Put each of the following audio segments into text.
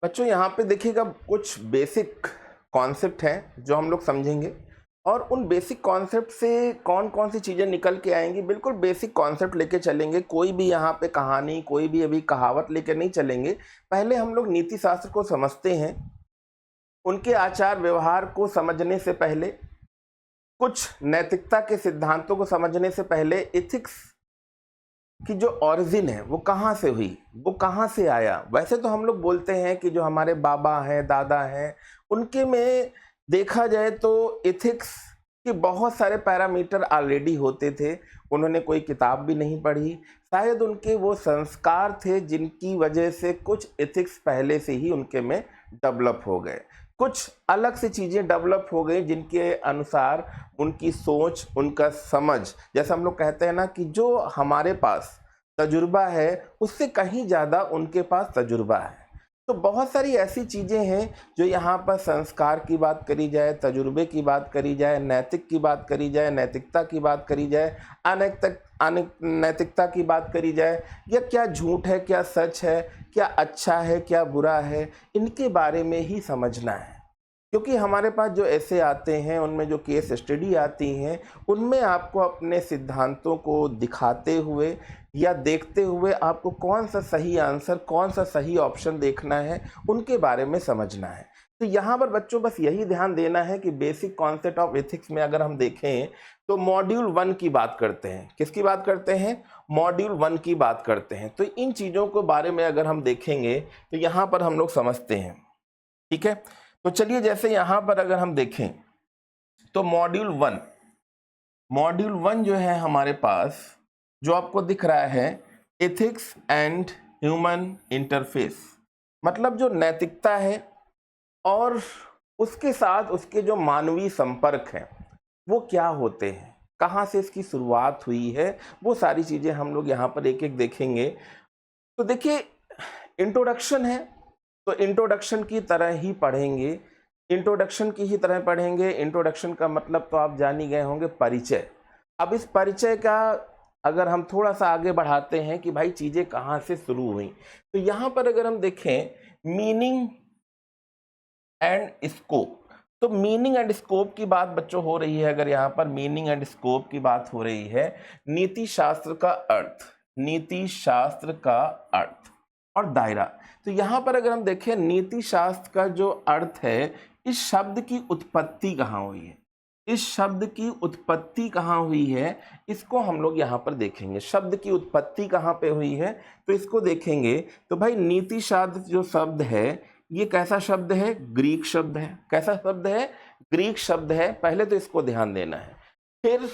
बच्चों यहाँ पे देखिएगा कुछ बेसिक कॉन्सेप्ट हैं जो हम लोग समझेंगे और उन बेसिक कॉन्सेप्ट से कौन कौन सी चीज़ें निकल के आएंगी। बिल्कुल बेसिक कॉन्सेप्ट लेके चलेंगे, कोई भी यहाँ पे कहानी कोई भी अभी कहावत लेके नहीं चलेंगे। पहले हम लोग नीति शास्त्र को समझते हैं, उनके आचार व्यवहार को समझने से पहले, कुछ नैतिकता के सिद्धांतों को समझने से पहले एथिक्स कि जो ओरिजिन है वो कहाँ से हुई, वो कहाँ से आया। वैसे तो हम लोग बोलते हैं कि जो हमारे बाबा हैं दादा हैं उनके में देखा जाए तो एथिक्स के बहुत सारे पैरामीटर ऑलरेडी होते थे। उन्होंने कोई किताब भी नहीं पढ़ी, शायद उनके वो संस्कार थे जिनकी वजह से कुछ एथिक्स पहले से ही उनके में डेवलप हो गए, कुछ अलग से चीज़ें डेवलप हो गई जिनके अनुसार उनकी सोच उनका समझ, जैसा हम लोग कहते हैं ना कि जो हमारे पास तजुर्बा है उससे कहीं ज़्यादा उनके पास तजुर्बा है। तो बहुत सारी ऐसी चीज़ें हैं जो यहाँ पर संस्कार की बात करी जाए, तजुर्बे की बात करी जाए, नैतिक की बात करी जाए, नैतिकता की बात करी जाए, नैतिकता की बात करी जाए, या क्या झूठ है क्या सच है, क्या अच्छा है क्या बुरा है, इनके बारे में ही समझना है। क्योंकि हमारे पास जो ऐसे आते हैं उनमें जो केस स्टडी आती हैं उनमें आपको अपने सिद्धांतों को दिखाते हुए या देखते हुए आपको कौन सा सही आंसर, कौन सा सही ऑप्शन देखना है, उनके बारे में समझना है। तो यहाँ पर बच्चों बस यही ध्यान देना है कि बेसिक कॉन्सेप्ट ऑफ एथिक्स में अगर हम देखें तो मॉड्यूल 1 की बात करते हैं। किसकी बात करते हैं? मॉड्यूल 1 की बात करते हैं। तो इन चीज़ों के बारे में अगर हम देखेंगे तो यहाँ पर हम लोग समझते हैं, ठीक है। तो चलिए जैसे यहाँ पर अगर हम देखें तो मॉड्यूल 1 जो है हमारे पास जो आपको दिख रहा है एथिक्स एंड ह्यूमन इंटरफेस, मतलब जो नैतिकता है और उसके साथ उसके जो मानवीय संपर्क हैं वो क्या होते हैं, कहाँ से इसकी शुरुआत हुई है, वो सारी चीज़ें हम लोग यहाँ पर एक एक देखेंगे। तो देखिए इंट्रोडक्शन है तो इंट्रोडक्शन की तरह ही पढ़ेंगे, इंट्रोडक्शन का मतलब तो आप जान ही गए होंगे, परिचय। अब इस परिचय का अगर हम थोड़ा सा आगे बढ़ाते हैं कि भाई चीज़ें कहाँ से शुरू हुई, तो यहाँ पर अगर हम देखें मीनिंग एंड स्कोप, तो मीनिंग एंड स्कोप की बात बच्चों हो रही है। अगर यहाँ पर मीनिंग एंड स्कोप की बात हो रही है, नीति शास्त्र का अर्थ और दायरा। तो यहाँ पर अगर हम देखें नीति शास्त्र का जो अर्थ है, इस शब्द की उत्पत्ति कहाँ हुई है, इसको हम लोग यहाँ पर देखेंगे। शब्द की उत्पत्ति कहाँ पे हुई है तो इसको देखेंगे। तो भाई नीति शास्त्र जो शब्द है ये कैसा शब्द है? ग्रीक शब्द है। कैसा शब्द है? ग्रीक शब्द है। पहले तो इसको ध्यान देना है। फिर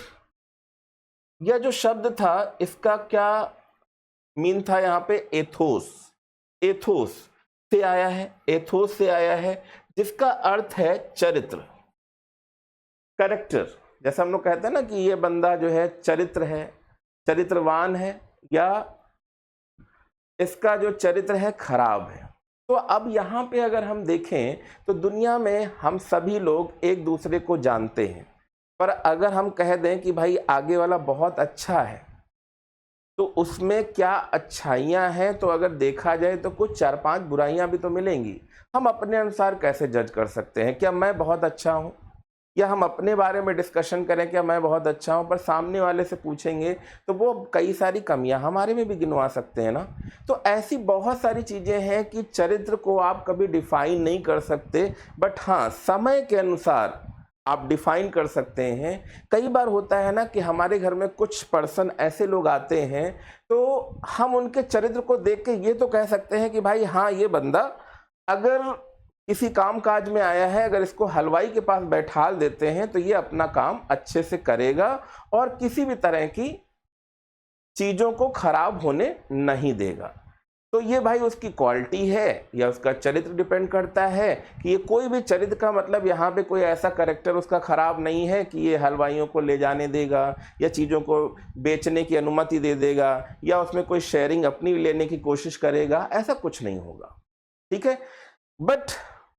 यह जो शब्द था इसका क्या मीन था? यहाँ पे एथोस से आया है, जिसका अर्थ है चरित्र, कैरेक्टर। जैसा हम लोग कहते हैं ना कि ये बंदा जो है चरित्रवान है, या इसका जो चरित्र है खराब है। तो अब यहाँ पे अगर हम देखें तो दुनिया में हम सभी लोग एक दूसरे को जानते हैं, पर अगर हम कह दें कि भाई आगे वाला बहुत अच्छा है तो उसमें क्या अच्छाइयाँ हैं, तो अगर देखा जाए तो कुछ 4-5 बुराइयाँ भी तो मिलेंगी। हम अपने अनुसार कैसे जज कर सकते हैं? क्या मैं बहुत अच्छा हूँ? या हम अपने बारे में डिस्कशन करें क्या मैं बहुत अच्छा हूँ, पर सामने वाले से पूछेंगे तो वो कई सारी कमियां हमारे में भी गिनवा सकते हैं ना। तो ऐसी बहुत सारी चीज़ें हैं कि चरित्र को आप कभी डिफाइन नहीं कर सकते, बट हाँ समय के अनुसार आप डिफाइन कर सकते हैं। कई बार होता है ना कि हमारे घर में कुछ पर्सन ऐसे लोग आते हैं तो हम उनके चरित्र को देख के ये तो कह सकते हैं कि भाई हाँ ये बंदा अगर किसी काम काज में आया है, अगर इसको हलवाई के पास बैठा देते हैं तो ये अपना काम अच्छे से करेगा और किसी भी तरह की चीज़ों को खराब होने नहीं देगा। तो ये भाई उसकी क्वालिटी है या उसका चरित्र डिपेंड करता है कि ये कोई भी चरित्र का मतलब यहाँ पे कोई ऐसा कैरेक्टर उसका खराब नहीं है कि ये हलवाइयों को ले जाने देगा या चीज़ों को बेचने की अनुमति दे देगा या उसमें कोई शेयरिंग अपनी लेने की कोशिश करेगा, ऐसा कुछ नहीं होगा, ठीक है। बट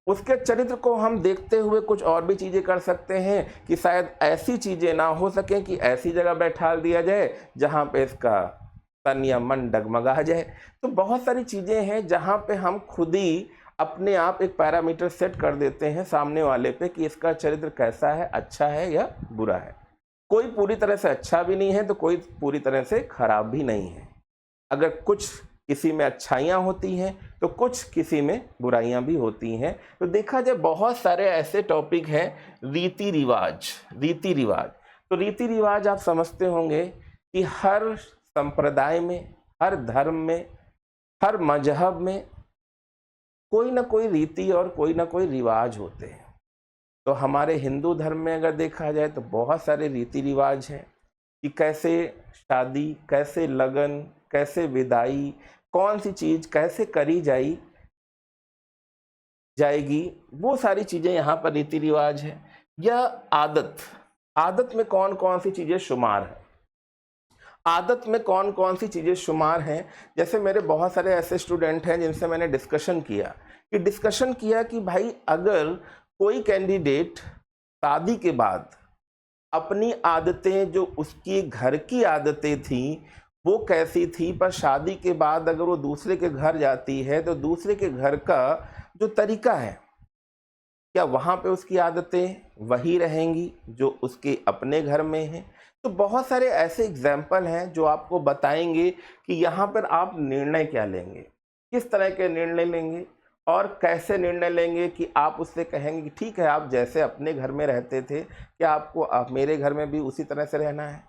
उसके चरित्र को हम देखते हुए कुछ और भी चीज़ें कर सकते हैं कि शायद ऐसी चीज़ें ना हो सकें कि ऐसी जगह बैठा दिया जाए जहाँ पे इसका तन या मन डगमगा जाए। तो बहुत सारी चीज़ें हैं जहाँ पे हम खुद ही अपने आप एक पैरामीटर सेट कर देते हैं सामने वाले पे कि इसका चरित्र कैसा है, अच्छा है या बुरा है। कोई पूरी तरह से अच्छा भी नहीं है तो कोई पूरी तरह से खराब भी नहीं है। अगर कुछ किसी में अच्छाइयाँ होती हैं तो कुछ किसी में बुराइयाँ भी होती हैं। तो देखा जाए बहुत सारे ऐसे टॉपिक हैं, रीति रिवाज। रीति रिवाज, तो रीति रिवाज आप समझते होंगे कि हर संप्रदाय में, हर धर्म में, हर मजहब में कोई ना कोई रीति और कोई ना कोई रिवाज होते हैं। तो हमारे हिंदू धर्म में अगर देखा जाए तो बहुत सारे रीति रिवाज हैं कि कैसे शादी, कैसे लगन, कैसे विदाई, कौन सी चीज कैसे करी जाएगी, वो सारी चीजें यहाँ पर रीति रिवाज है। या आदत, आदत में कौन कौन सी चीजें शुमार है, आदत में कौन कौन सी चीजें शुमार हैं। जैसे मेरे बहुत सारे ऐसे स्टूडेंट हैं जिनसे मैंने डिस्कशन किया कि भाई अगर कोई कैंडिडेट शादी के बाद अपनी आदतें, जो उसकी घर की आदतें थी वो कैसी थी, पर शादी के बाद अगर वो दूसरे के घर जाती है तो दूसरे के घर का जो तरीका है, क्या वहाँ पे उसकी आदतें वही रहेंगी जो उसके अपने घर में हैं। तो बहुत सारे ऐसे एग्जाम्पल हैं जो आपको बताएंगे कि यहाँ पर आप निर्णय क्या लेंगे, किस तरह के निर्णय लेंगे और कैसे निर्णय लेंगे कि आप उससे कहेंगे कि ठीक है, आप जैसे अपने घर में रहते थे क्या आपको आप मेरे घर में भी उसी तरह से रहना है,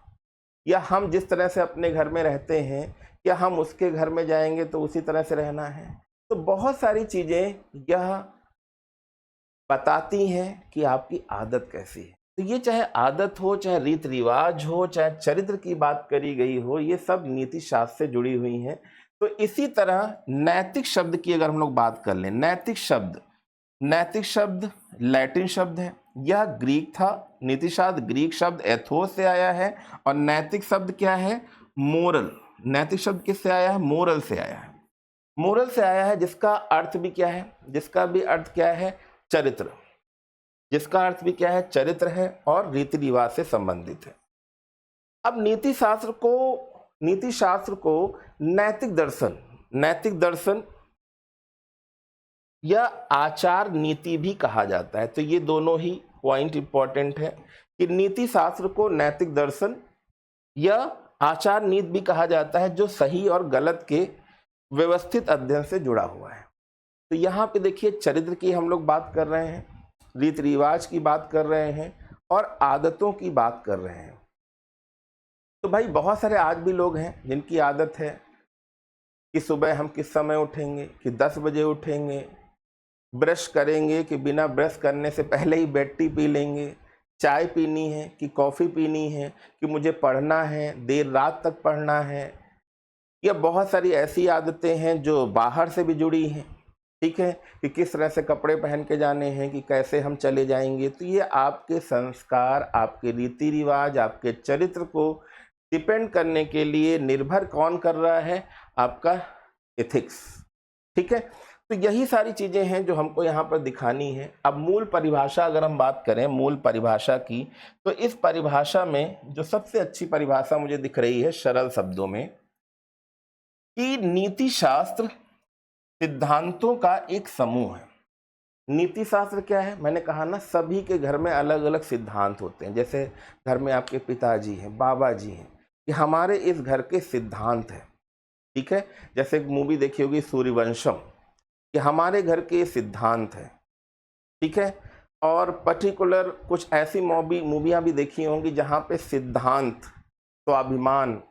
या हम जिस तरह से अपने घर में रहते हैं क्या हम उसके घर में जाएंगे तो उसी तरह से रहना है। तो बहुत सारी चीज़ें यह बताती हैं कि आपकी आदत कैसी है। तो ये चाहे आदत हो, चाहे रीत रिवाज हो, चाहे चरित्र की बात करी गई हो, ये सब नीति शास्त्र से जुड़ी हुई हैं। तो इसी तरह नैतिक शब्द की अगर हम लोग बात कर लें, नैतिक शब्द लैटिन शब्द है, यह ग्रीक था। नीति शास्त्र ग्रीक शब्द एथोस से आया है। और नैतिक शब्द क्या है, मोरल। नैतिक शब्द किससे आया है, मोरल से आया है। मोरल से आया है जिसका अर्थ भी क्या है, जिसका भी अर्थ क्या है, चरित्र, जिसका अर्थ भी क्या है, चरित्र है और रीति रिवाज से संबंधित है। अब नीति शास्त्र को नैतिक दर्शन या आचार नीति भी कहा जाता है। तो ये दोनों ही पॉइंट इंपॉर्टेंट है कि नीति शास्त्र को नैतिक दर्शन या आचार नीति भी कहा जाता है, जो सही और गलत के व्यवस्थित अध्ययन से जुड़ा हुआ है। तो यहाँ पे देखिए, चरित्र की हम लोग बात कर रहे हैं, रीति रिवाज की बात कर रहे हैं और आदतों की बात कर रहे हैं। तो भाई बहुत सारे आज भी लोग हैं जिनकी आदत है कि सुबह हम किस समय उठेंगे, कि 10 बजे उठेंगे, ब्रश करेंगे कि बिना ब्रश करने से पहले ही बेड टी पी लेंगे, चाय पीनी है कि कॉफ़ी पीनी है, कि मुझे पढ़ना है, देर रात तक पढ़ना है। या बहुत सारी ऐसी आदतें हैं जो बाहर से भी जुड़ी हैं, ठीक है, कि किस तरह से कपड़े पहन के जाने हैं, कि कैसे हम चले जाएंगे। तो ये आपके संस्कार, आपके रीति रिवाज, आपके चरित्र को डिपेंड करने के लिए निर्भर कौन कर रहा है, आपका एथिक्स, ठीक है। तो यही सारी चीज़ें हैं जो हमको यहाँ पर दिखानी है। अब मूल परिभाषा अगर हम बात करें मूल परिभाषा की, तो इस परिभाषा में जो सबसे अच्छी परिभाषा मुझे दिख रही है सरल शब्दों में, कि नीति शास्त्र सिद्धांतों का एक समूह है। नीति शास्त्र क्या है, मैंने कहा ना, सभी के घर में अलग अलग सिद्धांत होते हैं। जैसे घर में आपके पिताजी हैं, बाबा जी हैं, ये हमारे इस घर के सिद्धांत हैं, ठीक है। जैसे एक मूवी देखी होगी सूर्यवंशम, ये हमारे घर के सिद्धांत हैं, ठीक है। और पर्टिकुलर कुछ ऐसी मूवियाँ भी देखी होंगी जहाँ पे सिद्धांत, स्वाभिमान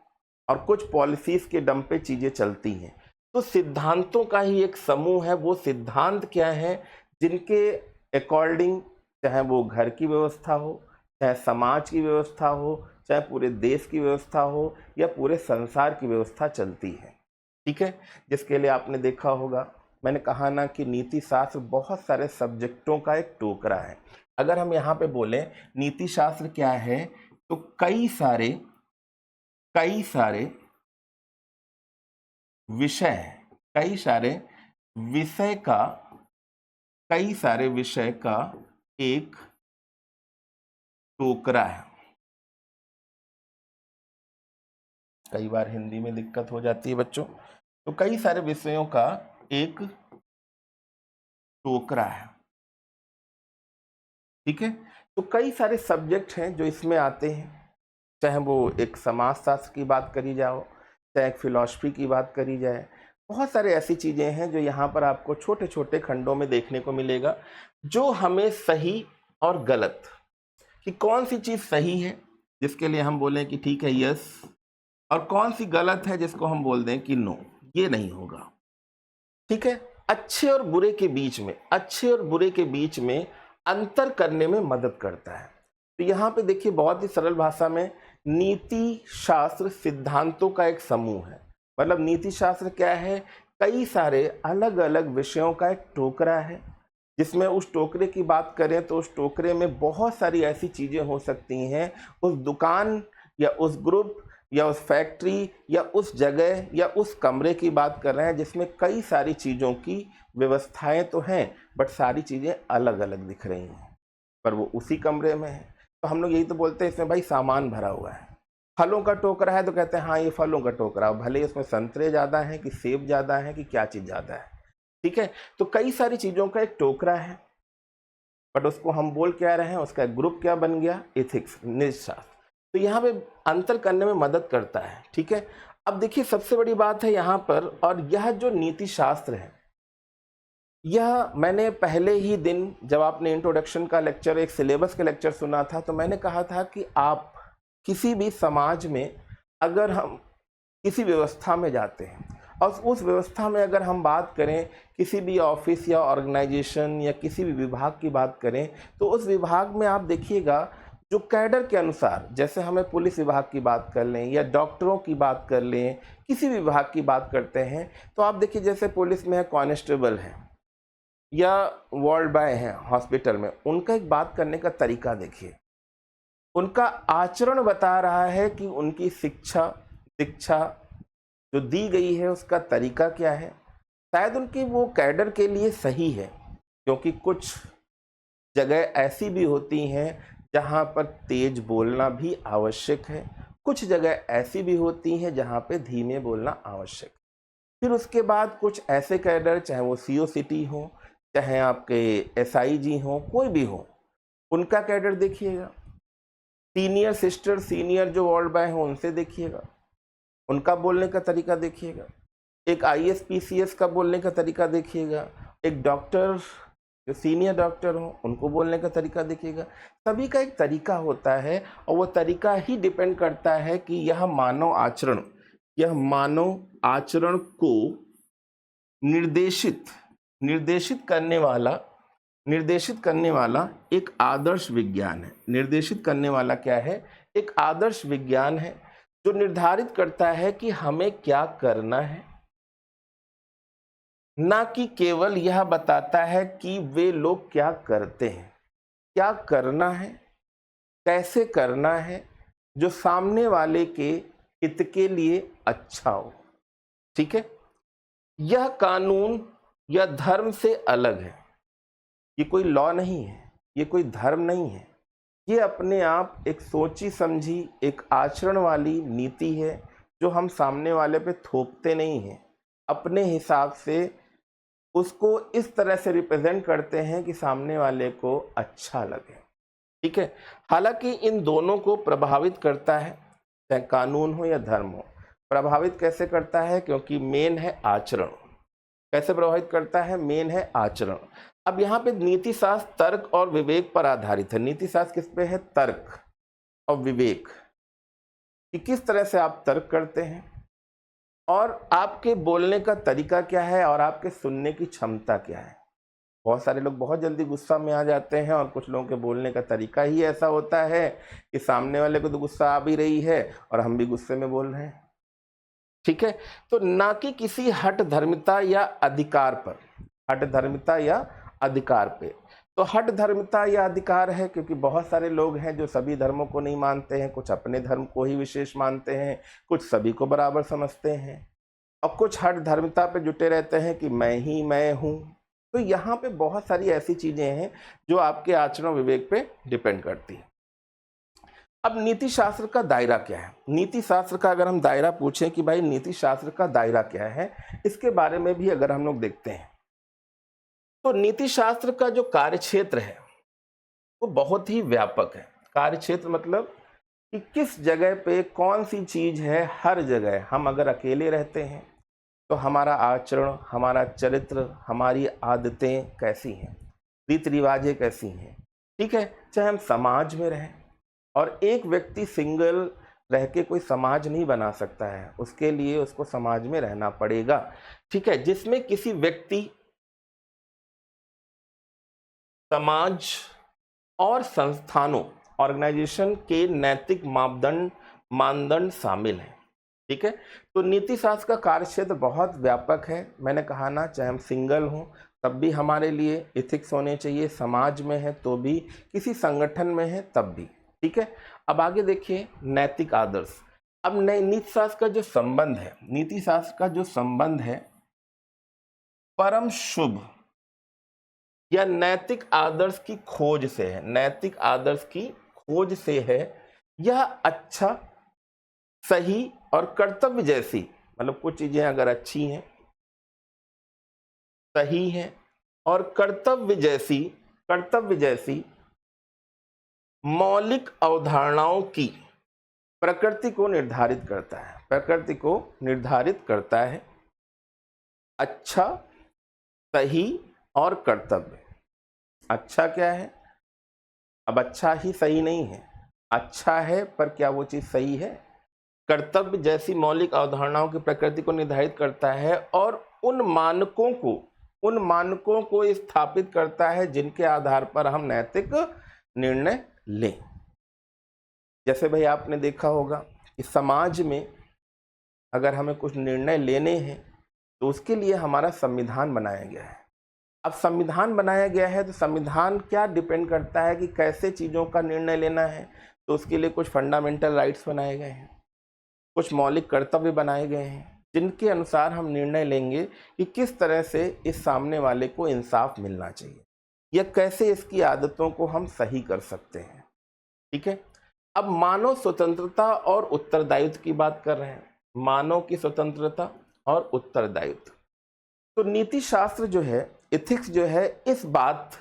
और कुछ पॉलिसीज के दम पे चीज़ें चलती हैं। तो सिद्धांतों का ही एक समूह है। वो सिद्धांत क्या है जिनके अकॉर्डिंग, चाहे वो घर की व्यवस्था हो, चाहे समाज की व्यवस्था हो, चाहे पूरे देश की व्यवस्था हो या पूरे संसार की व्यवस्था चलती है, ठीक है। जिसके लिए आपने देखा होगा, मैंने कहा ना कि नीति शास्त्र बहुत सारे सब्जेक्टों का एक टोकरा है। अगर हम यहाँ पे बोलें नीति शास्त्र क्या है, तो कई सारे विषय कई सारे विषय का एक टोकरा है। कई बार हिंदी में दिक्कत हो जाती है बच्चों। तो कई सारे विषयों का एक टोकरा है। ठीक है, तो कई सारे सब्जेक्ट हैं जो इसमें आते हैं, चाहे वो एक समाजशास्त्र की बात करी जाओ, चाहे एक फिलॉसफी की बात करी जाए, बहुत सारे ऐसी चीज़ें हैं जो यहाँ पर आपको छोटे छोटे खंडों में देखने को मिलेगा, जो हमें सही और गलत, कि कौन सी चीज़ सही है जिसके लिए हम बोलें कि ठीक है यस, और कौन सी गलत है जिसको हम बोल दें कि नो, ये नहीं होगा। ठीक है, अच्छे और बुरे के बीच में, अच्छे और बुरे के बीच में अंतर करने में मदद करता है। तो यहाँ पे देखिए बहुत ही सरल भाषा में, नीति शास्त्र सिद्धांतों का एक समूह है। मतलब नीति शास्त्र क्या है, कई सारे अलग अलग विषयों का एक टोकरा है, जिसमें उस टोकरे की बात करें तो उस टोकरे में बहुत सारी ऐसी चीज़ें हो सकती हैं, उस दुकान या उस ग्रुप या उस फैक्ट्री या उस जगह या उस कमरे की बात कर रहे हैं, जिसमें कई सारी चीज़ों की व्यवस्थाएं तो हैं, बट सारी चीज़ें अलग अलग दिख रही हैं, पर वो उसी कमरे में है। तो हम लोग यही तो बोलते हैं इसमें भाई सामान भरा हुआ है। फलों का टोकरा है तो कहते हैं हाँ ये फलों का टोकरा, भले ही उसमें संतरे ज़्यादा हैं कि सेब ज़्यादा है कि क्या चीज़ ज़्यादा है। ठीक है, तो कई सारी चीज़ों का एक टोकरा है, बट उसको हम बोल क्या रहे हैं, उसका एक ग्रुप क्या बन गया, एथिक्स, नीतिशास्त्र। तो यहाँ पे अंतर करने में मदद करता है। ठीक है, अब देखिए सबसे बड़ी बात है यहाँ पर, और यह जो नीति शास्त्र है, यह मैंने पहले ही दिन जब आपने इंट्रोडक्शन का लेक्चर, एक सिलेबस का लेक्चर सुना था, तो मैंने कहा था कि आप किसी भी समाज में अगर हम किसी व्यवस्था में जाते हैं और उस व्यवस्था में अगर हम बात करें, किसी भी ऑफिस या ऑर्गेनाइजेशन या किसी भी विभाग की बात करें, तो उस विभाग में आप देखिएगा जो कैडर के अनुसार, जैसे हमें पुलिस विभाग की बात कर लें या डॉक्टरों की बात कर लें, किसी भी विभाग की बात करते हैं, तो आप देखिए जैसे पुलिस में है कॉन्स्टेबल है या वार्ड बॉय हैं हॉस्पिटल में, उनका एक बात करने का तरीका देखिए, उनका आचरण बता रहा है कि उनकी शिक्षा दीक्षा जो दी गई है उसका तरीका क्या है। शायद उनकी वो कैडर के लिए सही है, क्योंकि कुछ जगह ऐसी भी होती हैं जहाँ पर तेज बोलना भी आवश्यक है, कुछ जगह ऐसी भी होती हैं जहाँ पे धीमे बोलना आवश्यक। फिर उसके बाद कुछ ऐसे कैडर, चाहे वो सीओसीटी हो, चाहे आपके एसआईजी हो, कोई भी हो, उनका कैडर देखिएगा। सीनियर सिस्टर, सीनियर जो वार्ड बॉय हो, उनसे देखिएगा, उनका बोलने का तरीका देखिएगा। एक आईएएस पीसीएस का बोलने का तरीका देखिएगा। एक डॉक्टर जो सीनियर डॉक्टर हो, उनको बोलने का तरीका देखिएगा। सभी का एक तरीका होता है, और वो तरीका ही डिपेंड करता है कि यह मानव आचरण को निर्देशित करने वाला एक आदर्श विज्ञान है। निर्देशित करने वाला क्या है, एक आदर्श विज्ञान है, जो निर्धारित करता है कि हमें क्या करना है, ना कि केवल यह बताता है कि वे लोग क्या करते हैं। क्या करना है, कैसे करना है, जो सामने वाले के हित के लिए अच्छा हो। ठीक है, यह कानून या धर्म से अलग है। ये कोई लॉ नहीं है, ये कोई धर्म नहीं है, ये अपने आप एक सोची समझी एक आचरण वाली नीति है, जो हम सामने वाले पे थोपते नहीं हैं, अपने हिसाब से उसको इस तरह से रिप्रेजेंट करते हैं कि सामने वाले को अच्छा लगे। ठीक है, हालांकि इन दोनों को प्रभावित करता है, चाहे कानून हो या धर्म हो। प्रभावित कैसे करता है, क्योंकि मेन है आचरण। कैसे प्रभावित करता है, मेन है आचरण। अब यहाँ पे नीति शास्त्र तर्क और विवेक पर आधारित है। नीति शास्त्र किस पे है, तर्क और विवेक, कि किस तरह से आप तर्क करते हैं और आपके बोलने का तरीका क्या है और आपके सुनने की क्षमता क्या है। बहुत सारे लोग बहुत जल्दी गुस्सा में आ जाते हैं, और कुछ लोगों के बोलने का तरीका ही ऐसा होता है कि सामने वाले को तो गुस्सा आ भी रही है और हम भी गुस्से में बोल रहे हैं। ठीक है, तो ना कि किसी हठ धर्मिता या अधिकार पर, हठ धर्मिता या अधिकार पे। तो हठ धर्मिता या अधिकार है क्योंकि बहुत सारे लोग हैं जो सभी धर्मों को नहीं मानते हैं, कुछ अपने धर्म को ही विशेष मानते हैं, कुछ सभी को बराबर समझते हैं, और कुछ हठ धर्मिता पे जुटे रहते हैं कि मैं ही मैं हूँ। तो यहाँ पे बहुत सारी ऐसी चीजें हैं जो आपके आचरण विवेक पे डिपेंड करती है। अब नीति शास्त्र का दायरा क्या है, नीति शास्त्र का अगर हम दायरा पूछें कि भाई नीति शास्त्र का दायरा क्या है, इसके बारे में भी अगर हम लोग देखते हैं तो नीति शास्त्र का जो कार्यक्षेत्र है वो बहुत ही व्यापक है। कार्यक्षेत्र मतलब कि किस जगह पे कौन सी चीज है, हर जगह। हम अगर अकेले रहते हैं तो हमारा आचरण, हमारा चरित्र, हमारी आदतें कैसी हैं, रीति रिवाजें कैसी हैं, ठीक है। चाहे हम समाज में रहें, और एक व्यक्ति सिंगल रह के कोई समाज नहीं बना सकता है, उसके लिए उसको समाज में रहना पड़ेगा, ठीक है, जिसमें किसी व्यक्ति, समाज और संस्थानों, ऑर्गेनाइजेशन के नैतिक मानदंड शामिल हैं, ठीक है। तो नीति शास्त्र का कार्यक्षेत्र बहुत व्यापक है। मैंने कहा ना, चाहे हम सिंगल हों तब भी हमारे लिए इथिक्स होने चाहिए, समाज में है तो भी, किसी संगठन में है तब भी, ठीक है। अब आगे देखिए नैतिक आदर्श। अब नीति शास्त्र का जो संबंध है, नीति शास्त्र का जो संबंध है परम शुभ या नैतिक आदर्श की खोज से है, नैतिक आदर्श की खोज से है। यह अच्छा, सही और कर्तव्य जैसी, मतलब कुछ चीजें अगर अच्छी हैं, सही हैं और कर्तव्य जैसी मौलिक अवधारणाओं की प्रकृति को निर्धारित करता है, प्रकृति को निर्धारित करता है। अच्छा, सही और कर्तव्य। अच्छा क्या है? अब अच्छा ही सही नहीं है, अच्छा है पर क्या वो चीज सही है? कर्तव्य जैसी मौलिक अवधारणाओं की प्रकृति को निर्धारित करता है और उन मानकों को स्थापित करता है जिनके आधार पर हम नैतिक निर्णय लें। जैसे भाई आपने देखा होगा कि समाज में अगर हमें कुछ निर्णय लेने हैं तो उसके लिए हमारा संविधान बनाया गया है। अब संविधान बनाया गया है तो संविधान क्या डिपेंड करता है कि कैसे चीज़ों का निर्णय लेना है, तो उसके लिए कुछ फंडामेंटल राइट्स बनाए गए हैं, कुछ मौलिक कर्तव्य बनाए गए हैं, जिनके अनुसार हम निर्णय लेंगे कि किस तरह से इस सामने वाले को इंसाफ मिलना चाहिए या कैसे इसकी आदतों को हम सही कर सकते हैं, ठीक है। अब मानव स्वतंत्रता और उत्तरदायित्व की बात कर रहे हैं, मानव की स्वतंत्रता और उत्तरदायित्व। तो नीति शास्त्र जो है, इथिक्स जो है, इस बात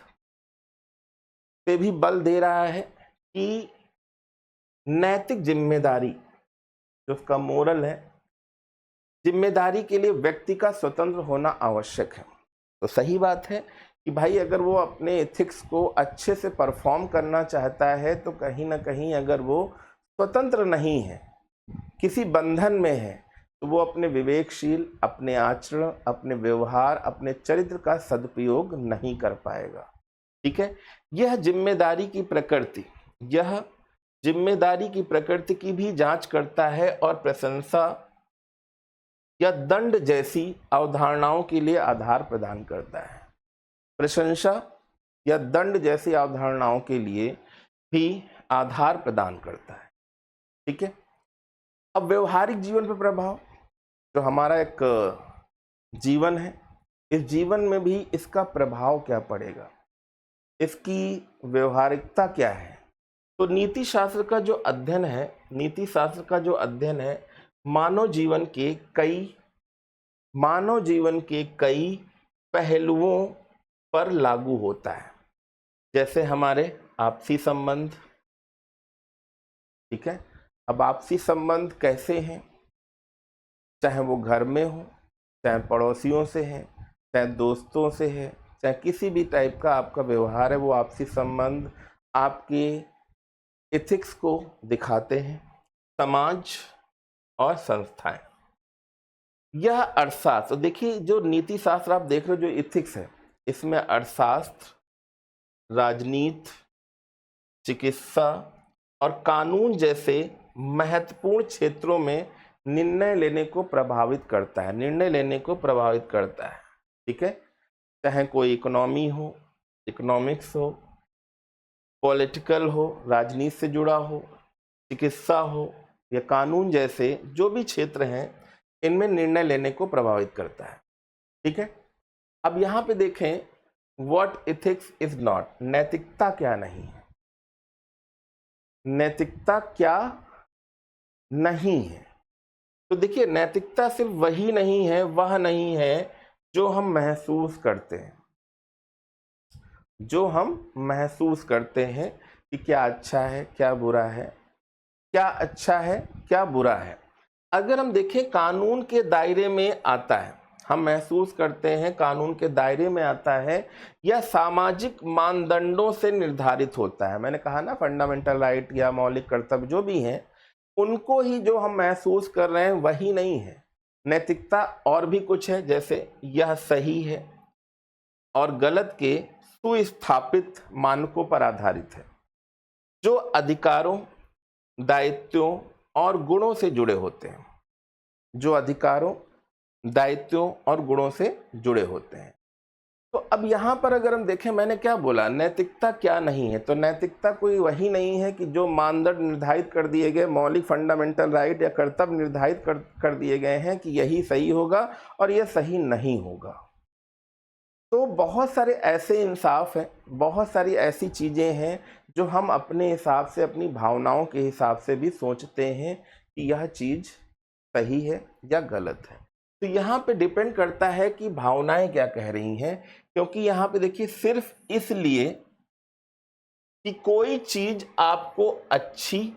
पे भी बल दे रहा है कि नैतिक जिम्मेदारी, जो उसका मोरल है, जिम्मेदारी के लिए व्यक्ति का स्वतंत्र होना आवश्यक है। तो सही बात है कि भाई अगर वो अपने एथिक्स को अच्छे से परफॉर्म करना चाहता है तो कहीं ना कहीं अगर वो स्वतंत्र नहीं है, किसी बंधन में है, तो वो अपने विवेकशील, अपने आचरण, अपने व्यवहार, अपने चरित्र का सदुपयोग नहीं कर पाएगा, ठीक है। यह जिम्मेदारी की प्रकृति की भी जांच करता है और प्रशंसा या दंड जैसी अवधारणाओं के लिए आधार प्रदान करता है। प्रशंसा या दंड जैसी अवधारणाओं के लिए भी आधार प्रदान करता है, ठीक है। अब व्यवहारिक जीवन पर प्रभाव, जो हमारा एक जीवन है, इस जीवन में भी इसका प्रभाव क्या पड़ेगा, इसकी व्यवहारिकता क्या है। तो नीति शास्त्र का जो अध्ययन है मानव जीवन के कई पहलुओं पर लागू होता है, जैसे हमारे आपसी संबंध, ठीक है। अब आपसी संबंध कैसे हैं, चाहे वो घर में हो, चाहे पड़ोसियों से है, चाहे दोस्तों से है, चाहे किसी भी टाइप का आपका व्यवहार है, वो आपसी संबंध आपके एथिक्स को दिखाते हैं। समाज और संस्थाएं, यह अर्थशास्त्र, देखिए जो नीति शास्त्र आप देख रहे हो, जो इथिक्स है, इसमें अर्थशास्त्र, राजनीति, चिकित्सा और कानून जैसे महत्वपूर्ण क्षेत्रों में निर्णय लेने को प्रभावित करता है, ठीक है। चाहे कोई इकोनॉमिक्स हो, पॉलिटिकल हो, राजनीति से जुड़ा हो, चिकित्सा हो या कानून जैसे जो भी क्षेत्र हैं, इनमें निर्णय लेने को प्रभावित करता है, ठीक है। अब यहाँ पे देखें व्हाट इथिक्स इज नॉट, नैतिकता क्या नहीं है, नैतिकता क्या नहीं है। तो देखिए नैतिकता सिर्फ वह नहीं है जो हम महसूस करते हैं, जो हम महसूस करते हैं कि क्या अच्छा है, क्या बुरा है, क्या अच्छा है, क्या बुरा है। अगर हम देखें कानून के दायरे में आता है, हम महसूस करते हैं कानून के दायरे में आता है या सामाजिक मानदंडों से निर्धारित होता है। मैंने कहा ना, फंडामेंटल राइट या मौलिक कर्तव्य जो भी हैं, उनको ही जो हम महसूस कर रहे हैं वही नहीं है। नैतिकता और भी कुछ है, जैसे यह सही है और गलत के सुस्थापित मानकों पर आधारित है, जो अधिकारों, दायित्वों और गुणों से जुड़े होते हैं, जो अधिकारों, दायित्वों और गुणों से जुड़े होते हैं। तो अब यहाँ पर अगर हम देखें, मैंने क्या बोला, नैतिकता क्या नहीं है, तो नैतिकता कोई वही नहीं है कि जो मानदंड निर्धारित कर दिए गए, मौलिक फंडामेंटल राइट या कर्तव्य निर्धारित कर दिए गए हैं कि यही सही होगा और यह सही नहीं होगा। तो बहुत सारे ऐसे इंसाफ हैं, बहुत सारी ऐसी चीज़ें हैं जो हम अपने हिसाब से, अपनी भावनाओं के हिसाब से भी सोचते हैं कि यह चीज़ सही है या गलत है। तो यहाँ पे डिपेंड करता है कि भावनाएं क्या कह रही हैं, क्योंकि यहाँ पे देखिए, सिर्फ इसलिए कि कोई चीज़ आपको अच्छी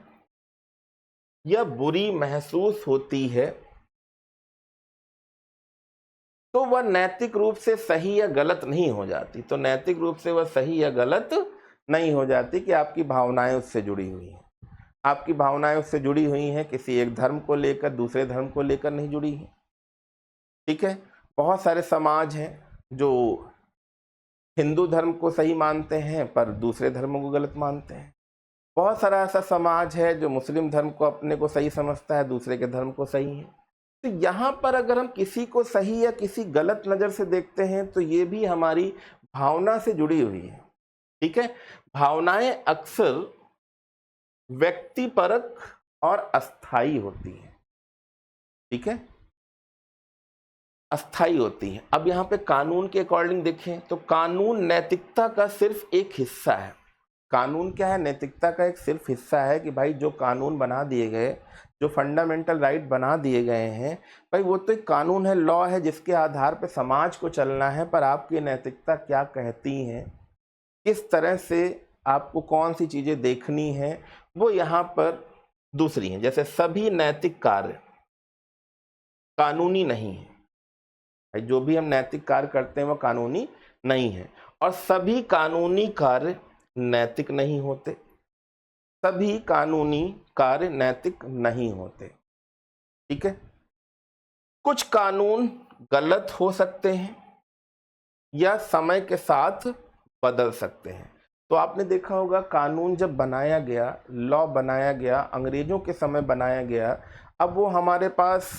या बुरी महसूस होती है तो वह नैतिक रूप से सही या गलत नहीं हो जाती। तो नैतिक रूप से वह सही या गलत नहीं हो जाती कि आपकी भावनाएं उससे जुड़ी हुई हैं। आपकी भावनाएं उससे जुड़ी हुई हैं, किसी एक धर्म को लेकर, दूसरे धर्म को लेकर नहीं जुड़ी हैं। ठीक है, बहुत सारे समाज हैं जो हिंदू धर्म को सही मानते हैं पर दूसरे धर्मों को गलत मानते हैं। बहुत सारा ऐसा समाज है जो मुस्लिम धर्म को अपने को सही समझता है, दूसरे के धर्म को सही है। तो यहाँ पर अगर हम किसी को सही या किसी गलत नज़र से देखते हैं तो ये भी हमारी भावना से जुड़ी हुई है। ठीक है, भावनाएं अक्सर व्यक्तिपरक और अस्थाई होती हैं। ठीक है, अस्थाई होती हैं। अब यहाँ पे कानून के अकॉर्डिंग देखें तो कानून नैतिकता का सिर्फ एक हिस्सा है। कानून क्या है? नैतिकता का एक सिर्फ हिस्सा है कि भाई जो कानून बना दिए गए, जो फंडामेंटल राइट बना दिए गए हैं, भाई वो तो एक कानून है, लॉ है, जिसके आधार पर समाज को चलना है। पर आपकी नैतिकता क्या कहती है, किस तरह से आपको कौन सी चीज़ें देखनी है, वो यहाँ पर दूसरी हैं। जैसे सभी नैतिक कार्य कानूनी नहीं है, जो भी हम नैतिक कार्य करते हैं वो कानूनी नहीं है, और सभी कानूनी कार्य नैतिक नहीं होते। सभी कानूनी कार्य नैतिक नहीं होते। ठीक है, कुछ कानून गलत हो सकते हैं या समय के साथ बदल सकते हैं। तो आपने देखा होगा कानून जब बनाया गया, लॉ बनाया गया, अंग्रेजों के समय बनाया गया, अब वो हमारे पास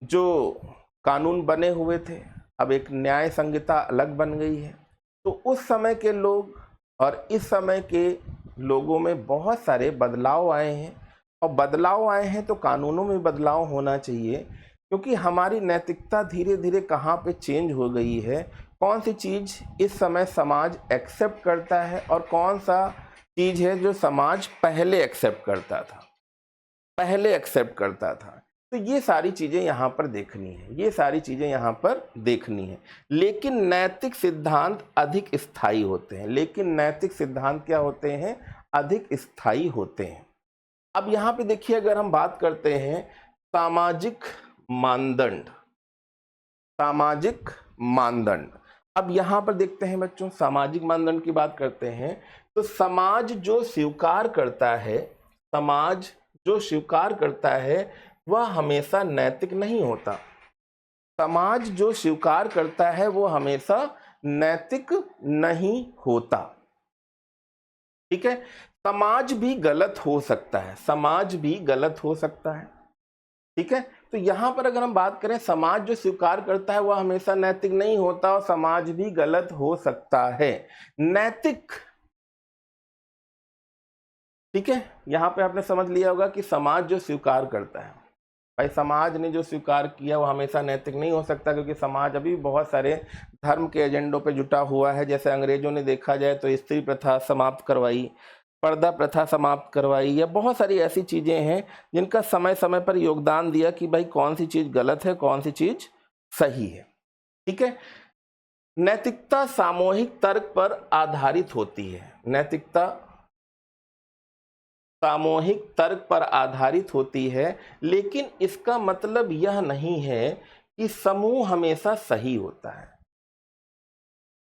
जो कानून बने हुए थे, अब एक न्याय संहिता अलग बन गई है। तो उस समय के लोग और इस समय के लोगों में बहुत सारे बदलाव आए हैं, और बदलाव आए हैं तो कानूनों में बदलाव होना चाहिए, क्योंकि हमारी नैतिकता धीरे धीरे कहाँ पे चेंज हो गई है, कौन सी चीज़ इस समय समाज एक्सेप्ट करता है और कौन सा चीज़ है जो समाज पहले एक्सेप्ट करता था। तो ये सारी चीज़ें यहाँ पर देखनी है, ये सारी चीज़ें यहाँ पर देखनी है। लेकिन नैतिक सिद्धांत अधिक स्थायी होते हैं। लेकिन नैतिक सिद्धांत क्या होते हैं? अधिक स्थायी होते हैं। अब यहाँ पे देखिए, अगर हम बात करते हैं सामाजिक मानदंड, सामाजिक मानदंड, अब यहाँ पर देखते हैं बच्चों, सामाजिक मानदंड की बात करते हैं तो समाज जो स्वीकार करता है, समाज जो स्वीकार करता है वह हमेशा नैतिक नहीं होता। समाज जो स्वीकार करता है वो हमेशा नैतिक नहीं होता। ठीक है, समाज भी गलत हो सकता है, समाज भी गलत हो सकता है। ठीक है, तो यहां पर अगर हम बात करें, समाज जो स्वीकार करता है वह हमेशा नैतिक नहीं होता और समाज भी गलत हो सकता है। नैतिक, ठीक है, यहां पे आपने समझ लिया होगा कि समाज जो स्वीकार करता है, भाई समाज ने जो स्वीकार किया वो हमेशा नैतिक नहीं हो सकता, क्योंकि समाज अभी बहुत सारे धर्म के एजेंडों पे जुटा हुआ है। जैसे अंग्रेजों ने देखा जाए तो स्त्री प्रथा समाप्त करवाई, पर्दा प्रथा समाप्त करवाई, या बहुत सारी ऐसी चीज़ें हैं जिनका समय समय पर योगदान दिया कि भाई कौन सी चीज़ गलत है, कौन सी चीज़ सही है। ठीक है, नैतिकता सामूहिक तर्क पर आधारित होती है। नैतिकता सामूहिक तर्क पर आधारित होती है, लेकिन इसका मतलब यह नहीं है कि समूह हमेशा सही होता है।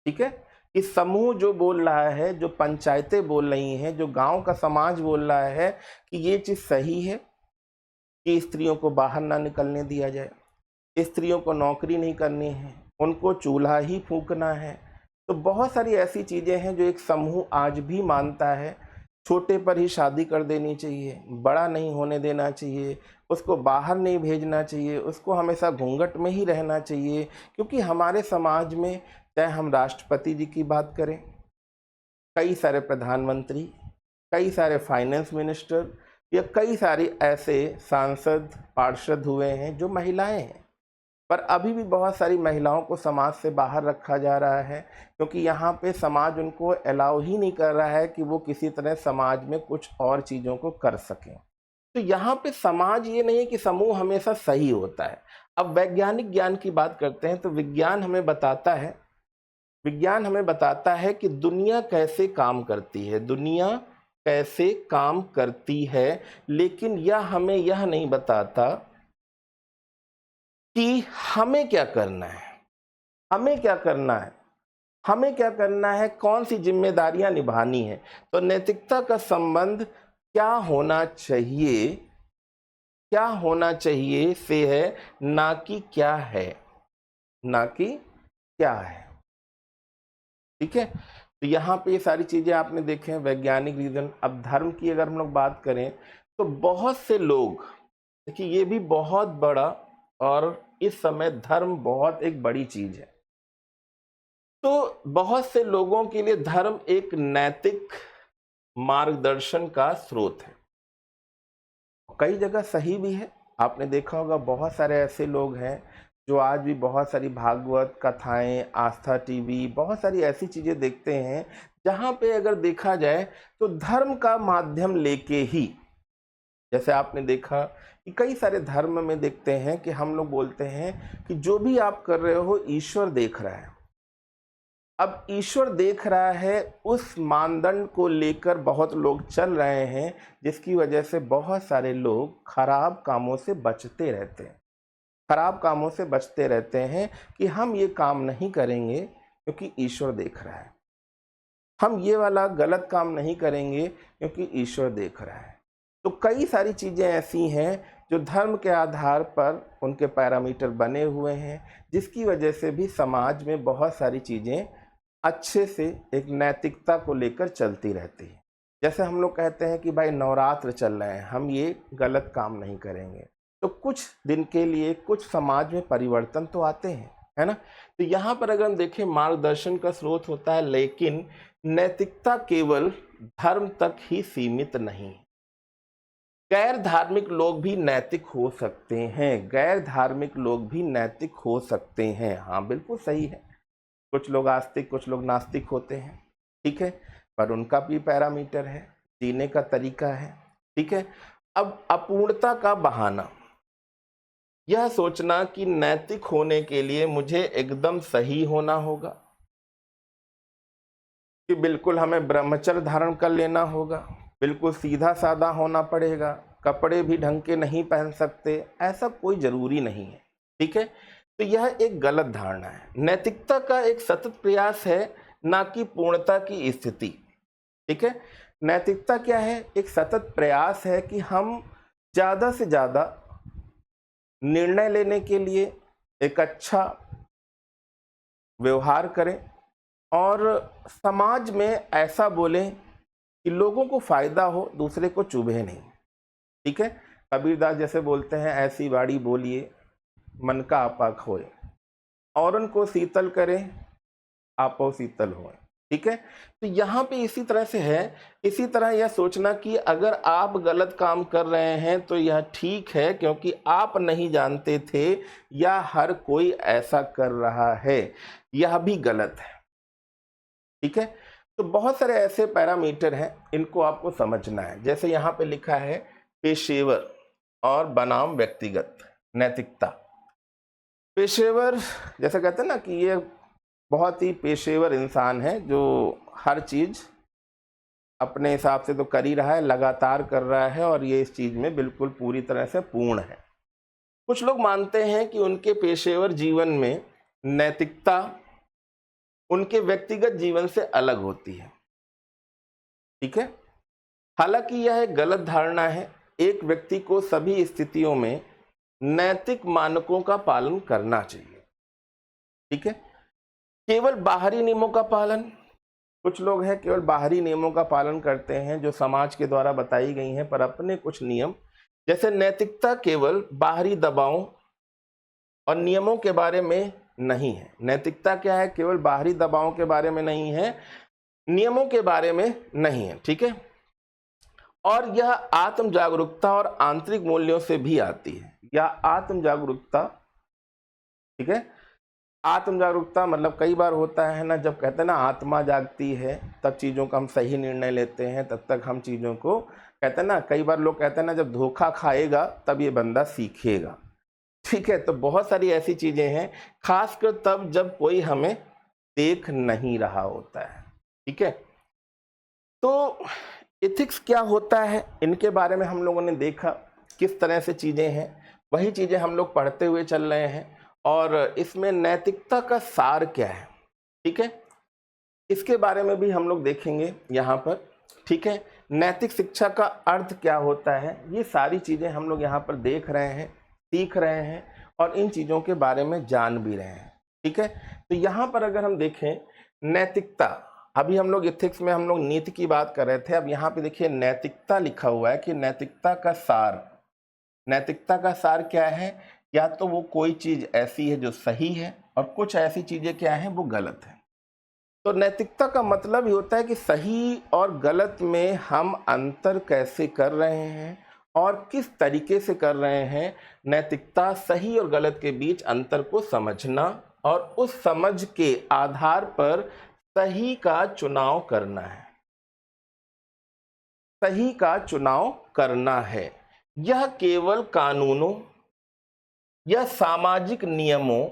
ठीक है, कि समूह जो बोल रहा है, जो पंचायतें बोल रही हैं, जो गांव का समाज बोल रहा है कि ये चीज सही है कि स्त्रियों को बाहर ना निकलने दिया जाए, स्त्रियों को नौकरी नहीं करनी है, उनको चूल्हा ही फूंकना है। तो बहुत सारी ऐसी चीजें हैं जो एक समूह आज भी मानता है। छोटे पर ही शादी कर देनी चाहिए, बड़ा नहीं होने देना चाहिए, उसको बाहर नहीं भेजना चाहिए, उसको हमेशा घूंघट में ही रहना चाहिए। क्योंकि हमारे समाज में चाहे हम राष्ट्रपति जी की बात करें, कई सारे प्रधानमंत्री, कई सारे फाइनेंस मिनिस्टर या कई सारे ऐसे सांसद पार्षद हुए हैं जो महिलाएं हैं, पर अभी भी बहुत सारी महिलाओं को समाज से बाहर रखा जा रहा है, क्योंकि यहाँ पे समाज उनको अलाउ ही नहीं कर रहा है कि वो किसी तरह समाज में कुछ और चीज़ों को कर सकें। तो यहाँ पे समाज ये नहीं है कि समूह हमेशा सही होता है। अब वैज्ञानिक ज्ञान की बात करते हैं तो विज्ञान हमें बताता है कि दुनिया कैसे काम करती है, दुनिया कैसे काम करती है, लेकिन यह हमें यह नहीं बताता कि हमें क्या करना है, हमें क्या करना है, हमें क्या करना है, कौन सी जिम्मेदारियां निभानी है। तो नैतिकता का संबंध क्या होना चाहिए, क्या होना चाहिए से है, ना कि क्या है, ना कि क्या है। ठीक है, तो यहाँ पे ये सारी चीजें आपने देखे हैं, वैज्ञानिक रीजन। अब धर्म की अगर हम लोग बात करें तो बहुत से लोग, देखिए ये भी बहुत बड़ा, और इस समय धर्म बहुत एक बड़ी चीज है। तो बहुत से लोगों के लिए धर्म एक नैतिक मार्गदर्शन का स्रोत है, कई जगह सही भी है। आपने देखा होगा बहुत सारे ऐसे लोग हैं जो आज भी बहुत सारी भागवत कथाएं, आस्था टीवी, बहुत सारी ऐसी चीजें देखते हैं जहां पे अगर देखा जाए तो धर्म का माध्यम लेके ही, जैसे आपने देखा कि कई सारे धर्म में देखते हैं कि हम लोग बोलते हैं कि जो भी आप कर रहे हो ईश्वर देख रहा है। अब ईश्वर देख रहा है, उस मानदंड को लेकर बहुत लोग चल रहे हैं, जिसकी वजह से बहुत सारे लोग खराब कामों से बचते रहते हैं, खराब कामों से बचते रहते हैं कि हम ये काम नहीं करेंगे क्योंकि ईश्वर देख रहा है, हम ये वाला गलत काम नहीं करेंगे क्योंकि ईश्वर देख रहा है। तो कई सारी चीज़ें ऐसी हैं जो धर्म के आधार पर उनके पैरामीटर बने हुए हैं, जिसकी वजह से भी समाज में बहुत सारी चीज़ें अच्छे से एक नैतिकता को लेकर चलती रहती है। जैसे हम लोग कहते हैं कि भाई नवरात्र चल रहे हैं, हम ये गलत काम नहीं करेंगे, तो कुछ दिन के लिए कुछ समाज में परिवर्तन तो आते हैं, है ना। तो यहाँ पर अगर हम देखें मार्गदर्शन का स्रोत होता है, लेकिन नैतिकता केवल धर्म तक ही सीमित नहीं। गैर धार्मिक लोग भी नैतिक हो सकते हैं, गैर धार्मिक लोग भी नैतिक हो सकते हैं। हाँ बिल्कुल सही है, कुछ लोग आस्तिक, कुछ लोग नास्तिक होते हैं, ठीक है, पर उनका भी पैरामीटर है, जीने का तरीका है। ठीक है, अब अपूर्णता का बहाना, यह सोचना कि नैतिक होने के लिए मुझे एकदम सही होना होगा, कि बिल्कुल हमें ब्रह्मचर्य धारण कर लेना होगा, बिल्कुल सीधा साधा होना पड़ेगा, कपड़े भी ढंग के नहीं पहन सकते, ऐसा कोई जरूरी नहीं है। ठीक है, तो यह एक गलत धारणा है। नैतिकता का एक सतत प्रयास है, ना कि पूर्णता की स्थिति। ठीक है, नैतिकता क्या है, एक सतत प्रयास है कि हम ज्यादा से ज्यादा निर्णय लेने के लिए एक अच्छा व्यवहार करें और समाज में ऐसा बोलें कि लोगों को फायदा हो, दूसरे को चुभे नहीं। ठीक है, कबीरदास जैसे बोलते हैं, ऐसी बाड़ी बोलिए मन का आपा खोए, औरन को शीतल करे आपो शीतल होए। ठीक है, तो यहाँ पे इसी तरह से है, इसी तरह यह सोचना कि अगर आप गलत काम कर रहे हैं तो यह ठीक है क्योंकि आप नहीं जानते थे या हर कोई ऐसा कर रहा है, यह भी गलत है। ठीक है, तो बहुत सारे ऐसे पैरामीटर हैं, इनको आपको समझना है। जैसे यहाँ पे लिखा है पेशेवर और बनाम व्यक्तिगत नैतिकता। पेशेवर जैसे कहते हैं ना कि ये बहुत ही पेशेवर इंसान है जो हर चीज़ अपने हिसाब से तो कर ही रहा है, लगातार कर रहा है और ये इस चीज़ में बिल्कुल पूरी तरह से पूर्ण है। कुछ लोग मानते हैं कि उनके पेशेवर जीवन में नैतिकता उनके व्यक्तिगत जीवन से अलग होती है। ठीक है, हालांकि यह एक गलत धारणा है। एक व्यक्ति को सभी स्थितियों में नैतिक मानकों का पालन करना चाहिए। ठीक है, केवल बाहरी नियमों का पालन, कुछ लोग हैं केवल बाहरी नियमों का पालन करते हैं जो समाज के द्वारा बताई गई हैं, पर अपने कुछ नियम जैसे नैतिकता केवल बाहरी दबावों और नियमों के बारे में नहीं है। नैतिकता क्या है? केवल बाहरी दबावों के बारे में नहीं है, नियमों के बारे में नहीं है। ठीक है, और यह आत्म जागरूकता और आंतरिक मूल्यों से भी आती है। यह आत्म जागरूकता, ठीक है, आत्म जागरूकता मतलब कई बार होता है ना, जब कहते हैं ना आत्मा जागती है तब चीज़ों का हम सही निर्णय लेते हैं, तब तक हम चीज़ों को कहते हैं ना, कई बार लोग कहते हैं ना जब धोखा खाएगा तब ये बंदा सीखेगा। ठीक है, तो बहुत सारी ऐसी चीज़ें हैं, खासकर तब जब कोई हमें देख नहीं रहा होता है। ठीक है, तो एथिक्स क्या होता है, इनके बारे में हम लोगों ने देखा किस तरह से चीज़ें हैं, वही चीज़ें हम लोग पढ़ते हुए चल रहे हैं। और इसमें नैतिकता का सार क्या है, ठीक है, इसके बारे में भी हम लोग देखेंगे यहाँ पर। ठीक है, नैतिक शिक्षा का अर्थ क्या होता है, ये सारी चीज़ें हम लोग यहाँ पर देख रहे हैं, सीख रहे हैं और इन चीज़ों के बारे में जान भी रहे हैं। ठीक है, तो यहाँ पर अगर हम देखें नैतिकता, अभी हम लोग एथिक्स में हम लोग नीति की बात कर रहे थे, अब यहाँ पे देखिए नैतिकता लिखा हुआ है कि नैतिकता का सार, नैतिकता का सार क्या है? या तो वो कोई चीज़ ऐसी है जो सही है और कुछ ऐसी चीज़ें क्या हैं वो गलत है। तो नैतिकता का मतलब ही होता है कि सही और गलत में हम अंतर कैसे कर रहे हैं और किस तरीके से कर रहे हैं। नैतिकता सही और गलत के बीच अंतर को समझना और उस समझ के आधार पर सही का चुनाव करना है, सही का चुनाव करना है। यह केवल कानूनों या सामाजिक नियमों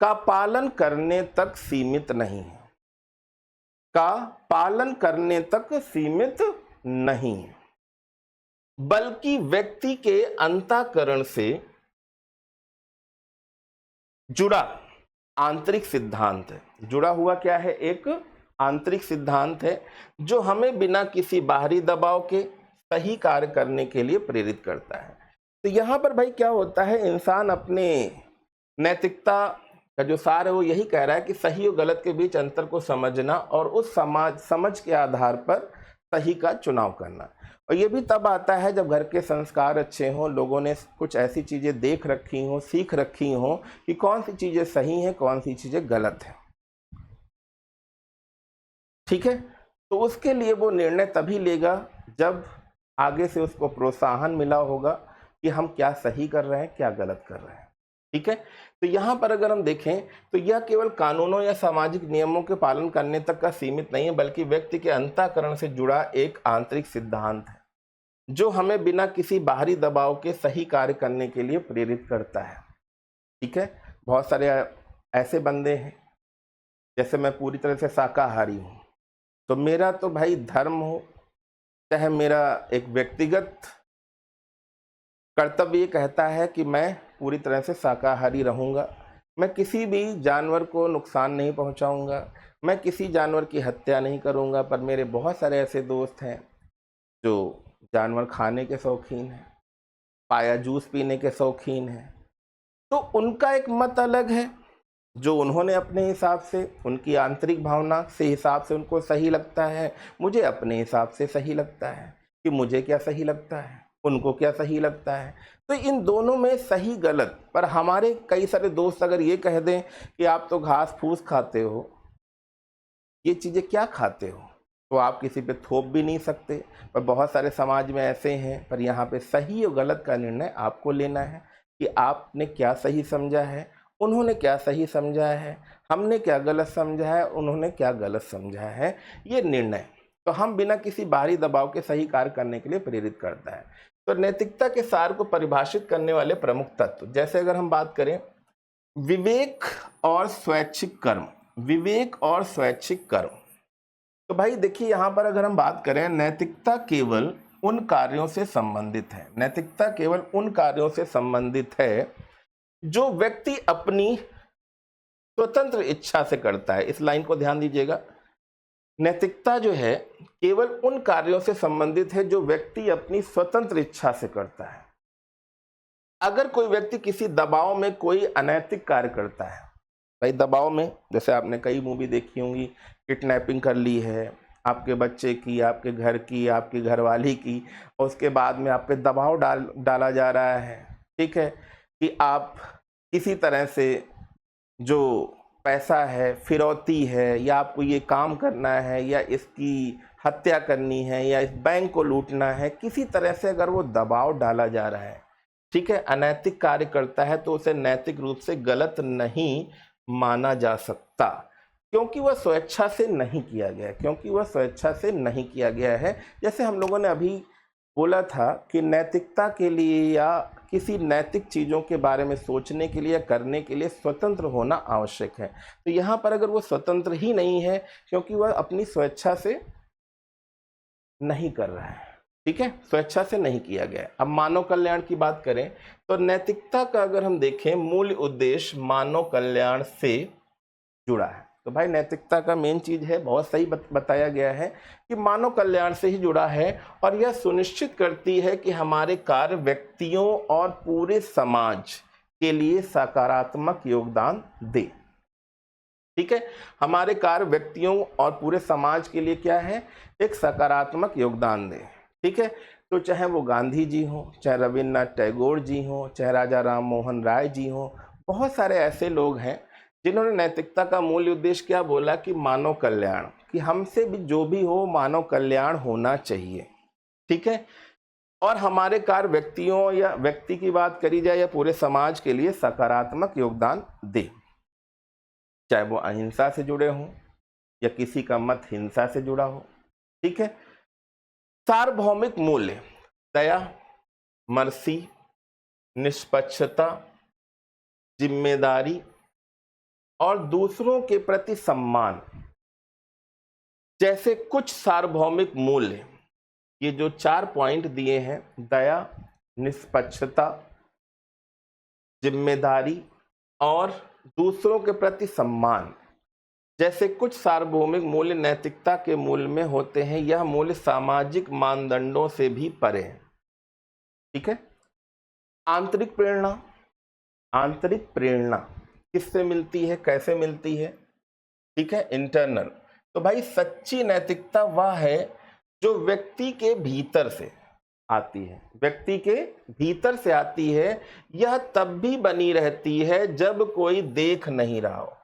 का पालन करने तक सीमित नहीं है, का पालन करने तक सीमित नहीं है, बल्कि व्यक्ति के अंतःकरण से जुड़ा आंतरिक सिद्धांत है। जुड़ा हुआ क्या है? एक आंतरिक सिद्धांत है जो हमें बिना किसी बाहरी दबाव के सही कार्य करने के लिए प्रेरित करता है। तो यहाँ पर भाई क्या होता है, इंसान अपने नैतिकता का जो सार है वो यही कह रहा है कि सही और गलत के बीच अंतर को समझना और उस समझ के आधार पर सही का चुनाव करना। और ये भी तब आता है जब घर के संस्कार अच्छे हों, लोगों ने कुछ ऐसी चीज़ें देख रखी हों, सीख रखी हों कि कौन सी चीज़ें सही हैं, कौन सी चीज़ें गलत हैं। ठीक है, तो उसके लिए वो निर्णय तभी लेगा जब आगे से उसको प्रोत्साहन मिला होगा कि हम क्या सही कर रहे हैं, क्या गलत कर रहे हैं। ठीक है, तो यहाँ पर अगर हम देखें तो यह केवल कानूनों या सामाजिक नियमों के पालन करने तक का सीमित नहीं है, बल्कि व्यक्ति के अंतःकरण से जुड़ा एक आंतरिक सिद्धांत है जो हमें बिना किसी बाहरी दबाव के सही कार्य करने के लिए प्रेरित करता है। ठीक है, बहुत सारे ऐसे बंदे हैं, जैसे मैं पूरी तरह से शाकाहारी हूँ, तो मेरा तो भाई धर्म हो चाहे मेरा एक व्यक्तिगत कर्तव्य ये कहता है कि मैं पूरी तरह से शाकाहारी रहूँगा। मैं किसी भी जानवर को नुकसान नहीं पहुँचाऊँगा, मैं किसी जानवर की हत्या नहीं करूँगा। पर मेरे बहुत सारे ऐसे दोस्त हैं जो जानवर खाने के शौकीन हैं, पाया जूस पीने के शौकीन हैं, तो उनका एक मत अलग है जो उन्होंने अपने हिसाब से, उनकी आंतरिक भावना से हिसाब से उनको सही लगता है। मुझे अपने हिसाब से सही लगता है कि मुझे क्या सही लगता है, उनको क्या सही लगता है। तो इन दोनों में सही गलत, पर हमारे कई सारे दोस्त अगर ये कह दें कि आप तो घास फूस खाते हो, ये चीज़ें क्या खाते हो, तो आप किसी पे थोप भी नहीं सकते। पर बहुत सारे समाज में ऐसे हैं, पर यहाँ पे सही और गलत का निर्णय आपको लेना है कि आपने क्या सही समझा है, उन्होंने क्या सही समझा है, हमने क्या गलत समझा है, उन्होंने क्या गलत समझा है। ये निर्णय तो हम बिना किसी बाहरी दबाव के सही कार्य करने के लिए प्रेरित करता है। तो नैतिकता के सार को परिभाषित करने वाले प्रमुख तत्व, जैसे अगर हम बात करें विवेक और स्वैच्छिक कर्म, विवेक और स्वैच्छिक कर्म। तो भाई देखिए, यहाँ पर अगर हम बात करें, नैतिकता केवल उन कार्यों से संबंधित है, नैतिकता केवल उन कार्यों से संबंधित है जो व्यक्ति अपनी स्वतंत्र इच्छा से करता है। इस लाइन को ध्यान दीजिएगा। नैतिकता जो है केवल उन कार्यों से संबंधित है जो व्यक्ति अपनी स्वतंत्र इच्छा से करता है। अगर कोई व्यक्ति किसी दबाव में कोई अनैतिक कार्य करता है, भाई दबाव में, जैसे आपने कई मूवी देखी होंगी, किडनैपिंग कर ली है आपके बच्चे की, आपके घर की, आपकी घरवाली की, और उसके बाद में आप पे दबाव डाला जा रहा है, ठीक है, कि आप किसी तरह से जो पैसा है, फिरौती है, या आपको ये काम करना है, या इसकी हत्या करनी है, या इस बैंक को लूटना है, किसी तरह से अगर वो दबाव डाला जा रहा है, ठीक है, अनैतिक कार्य करता है, तो उसे नैतिक रूप से गलत नहीं माना जा सकता, क्योंकि वह स्वेच्छा से नहीं किया गया, क्योंकि वह स्वेच्छा से नहीं किया गया है। जैसे हम लोगों ने अभी बोला था कि नैतिकता के लिए या किसी नैतिक चीज़ों के बारे में सोचने के लिए या करने के लिए स्वतंत्र होना आवश्यक है। तो यहाँ पर अगर वो स्वतंत्र ही नहीं है, क्योंकि वह अपनी स्वेच्छा से नहीं कर रहा है, ठीक है, स्वेच्छा से नहीं किया गया। अब मानव कल्याण की बात करें तो नैतिकता का अगर हम देखें, मूल उद्देश्य मानव कल्याण से जुड़ा है। तो भाई नैतिकता का मेन चीज है, बहुत सही बताया गया है कि मानव कल्याण से ही जुड़ा है, और यह सुनिश्चित करती है कि हमारे कार्य व्यक्तियों और पूरे समाज के लिए सकारात्मक योगदान दे, ठीक है, हमारे कार्य व्यक्तियों और पूरे समाज के लिए क्या है, एक सकारात्मक योगदान दे, ठीक है। तो चाहे वो गांधी जी हो, चाहे रविन्द्रनाथ टैगोर जी हो, चाहे राजा राम मोहन राय जी हो, बहुत सारे ऐसे लोग हैं जिन्होंने नैतिकता का मूल उद्देश्य क्या बोला कि मानव कल्याण, कि हमसे भी जो भी हो मानव कल्याण होना चाहिए, ठीक है, और हमारे कार्य व्यक्तियों या व्यक्ति की बात करी जाए या पूरे समाज के लिए सकारात्मक योगदान दे, चाहे वो अहिंसा से जुड़े हों या किसी का मत हिंसा से जुड़ा हो, ठीक है। सार्वभौमिक मूल्य दया, मर्सी, निष्पक्षता, जिम्मेदारी और दूसरों के प्रति सम्मान जैसे कुछ सार्वभौमिक मूल्य, ये जो 4 पॉइंट दिए हैं, दया, निष्पक्षता, जिम्मेदारी और दूसरों के प्रति सम्मान जैसे कुछ सार्वभौमिक मूल्य नैतिकता के मूल्य में होते हैं। यह मूल्य सामाजिक मानदंडों से भी परे हैं, ठीक है। आंतरिक प्रेरणा, आंतरिक प्रेरणा किससे मिलती है, कैसे मिलती है, ठीक है, इंटरनल। तो भाई सच्ची नैतिकता वह है जो व्यक्ति के भीतर से आती है, व्यक्ति के भीतर से आती है। यह तब भी बनी रहती है जब कोई देख नहीं रहा हो,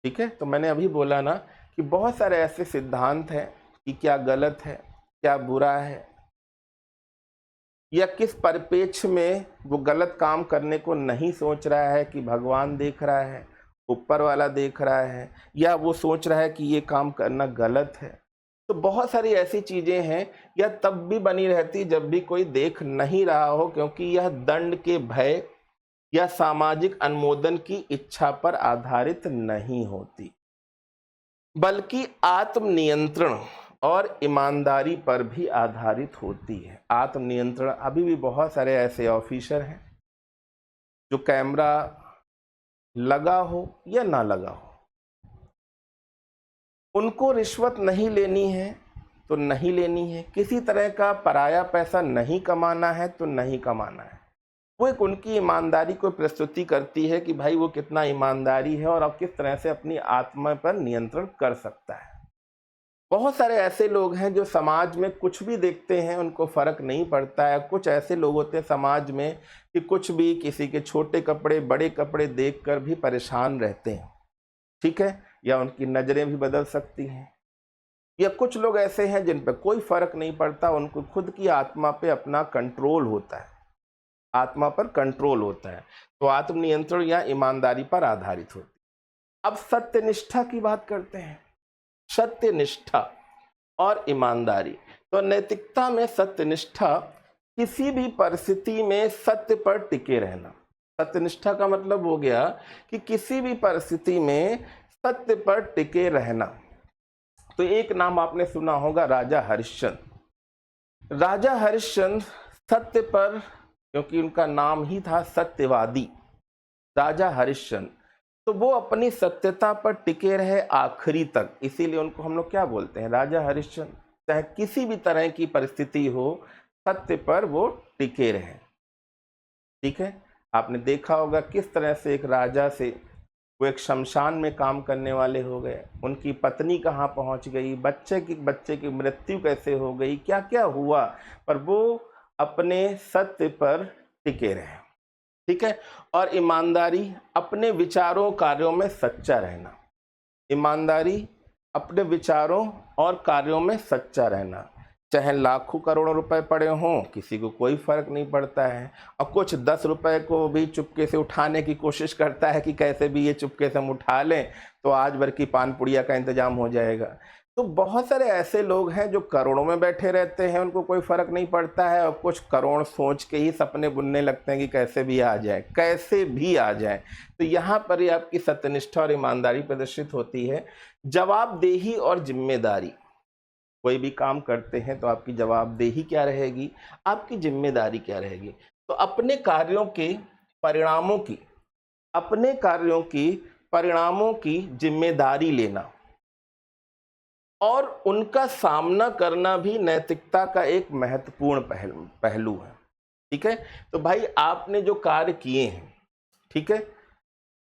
ठीक है। तो मैंने अभी बोला ना कि बहुत सारे ऐसे सिद्धांत हैं कि क्या गलत है, क्या बुरा है, या किस परिप्रेक्ष्य में वो गलत काम करने को नहीं सोच रहा है कि भगवान देख रहा है, ऊपर वाला देख रहा है, या वो सोच रहा है कि ये काम करना गलत है। तो बहुत सारी ऐसी चीजें हैं, यह तब भी बनी रहती जब भी कोई देख नहीं रहा हो, क्योंकि यह दंड के भय या सामाजिक अनुमोदन की इच्छा पर आधारित नहीं होती, बल्कि आत्मनियंत्रण और ईमानदारी पर भी आधारित होती है। आत्मनियंत्रण, अभी भी बहुत सारे ऐसे ऑफिसर हैं जो कैमरा लगा हो या ना लगा हो, उनको रिश्वत नहीं लेनी है तो नहीं लेनी है, किसी तरह का पराया पैसा नहीं कमाना है तो नहीं कमाना है। वो एक उनकी ईमानदारी को प्रस्तुति करती है कि भाई वो कितना ईमानदारी है और अब किस तरह से अपनी आत्मा पर नियंत्रण कर सकता है। बहुत सारे ऐसे लोग हैं जो समाज में कुछ भी देखते हैं उनको फर्क नहीं पड़ता है। कुछ ऐसे लोग होते हैं समाज में कि कुछ भी, किसी के छोटे कपड़े बड़े कपड़े देखकर भी परेशान रहते हैं, ठीक है, या उनकी नज़रें भी बदल सकती हैं। या कुछ लोग ऐसे हैं जिन पर कोई फर्क नहीं पड़ता, उनको खुद की आत्मा पे अपना कंट्रोल होता है, आत्मा पर कंट्रोल होता है। तो आत्मनियंत्रण या ईमानदारी पर आधारित होती है। अब सत्यनिष्ठा की बात करते हैं, सत्यनिष्ठा और ईमानदारी। तो नैतिकता में सत्यनिष्ठा किसी भी परिस्थिति में सत्य पर टिके रहना, सत्यनिष्ठा का मतलब हो गया कि किसी भी परिस्थिति में सत्य पर टिके रहना। तो एक नाम आपने सुना होगा, राजा हरिश्चंद्र। राजा हरिश्चंद्र सत्य पर, क्योंकि उनका नाम ही था सत्यवादी, राजा हरिश्चंद्र, तो वो अपनी सत्यता पर टिके रहे आखिरी तक, इसीलिए उनको हम लोग क्या बोलते हैं, राजा हरिश्चंद्र। चाहे किसी भी तरह की परिस्थिति हो, सत्य पर वो टिके रहे। ठीक है, आपने देखा होगा किस तरह से एक राजा से वो एक शमशान में काम करने वाले हो गए, उनकी पत्नी कहाँ पहुँच गई, बच्चे की मृत्यु कैसे हो गई, क्या क्या हुआ, पर वो अपने सत्य पर टिके रहे। ठीक है, और ईमानदारी, अपने विचारों कार्यों में सच्चा रहना। ईमानदारी, अपने विचारों और कार्यों में सच्चा रहना। चाहे लाखों करोड़ों रुपए पड़े हों, किसी को कोई फर्क नहीं पड़ता है, और कुछ 10 रुपए को भी चुपके से उठाने की कोशिश करता है कि कैसे भी ये चुपके से हम उठा लें तो आज भर की पान पुड़िया का इंतजाम हो जाएगा। तो बहुत सारे ऐसे लोग हैं जो करोड़ों में बैठे रहते हैं, उनको कोई फर्क नहीं पड़ता है, और कुछ करोड़ सोच के ही सपने बुनने लगते हैं कि कैसे भी आ जाए, कैसे भी आ जाए। तो यहाँ पर ही आपकी सत्यनिष्ठा और ईमानदारी प्रदर्शित होती है। जवाबदेही और जिम्मेदारी, कोई भी काम करते हैं तो आपकी जवाबदेही क्या रहेगी, आपकी जिम्मेदारी क्या रहेगी। तो अपने कार्यों के परिणामों की जिम्मेदारी लेना और उनका सामना करना भी नैतिकता का एक महत्वपूर्ण पहलू है। ठीक है, तो भाई आपने जो कार्य किए हैं, ठीक है,